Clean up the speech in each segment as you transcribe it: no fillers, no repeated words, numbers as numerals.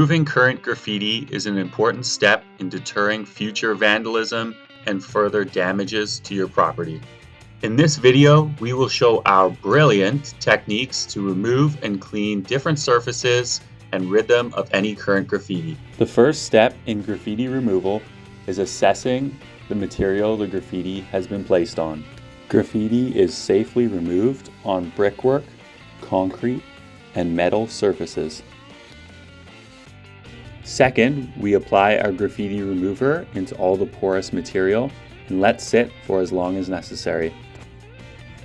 Removing current graffiti is an important step in deterring future vandalism and further damages to your property. In this video, we will show our brilliant techniques to remove and clean different surfaces and rid them of any current graffiti. The first step in graffiti removal is assessing the material the graffiti has been placed on. Graffiti is safely removed on brickwork, concrete, and metal surfaces. Second, we apply our graffiti remover into all the porous material and let sit for as long as necessary.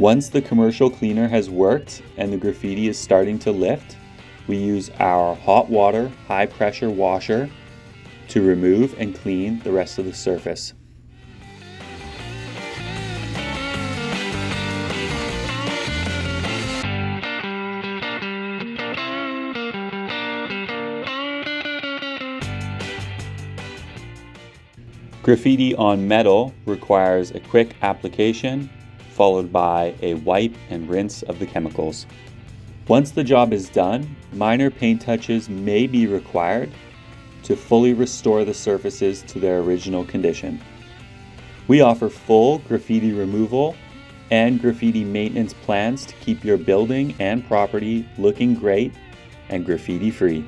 Once the commercial cleaner has worked and the graffiti is starting to lift, we use our hot water, high pressure washer to remove and clean the rest of the surface. Graffiti on metal requires a quick application followed by a wipe and rinse of the chemicals. Once the job is done, minor paint touches may be required to fully restore the surfaces to their original condition. We offer full graffiti removal and graffiti maintenance plans to keep your building and property looking great and graffiti free.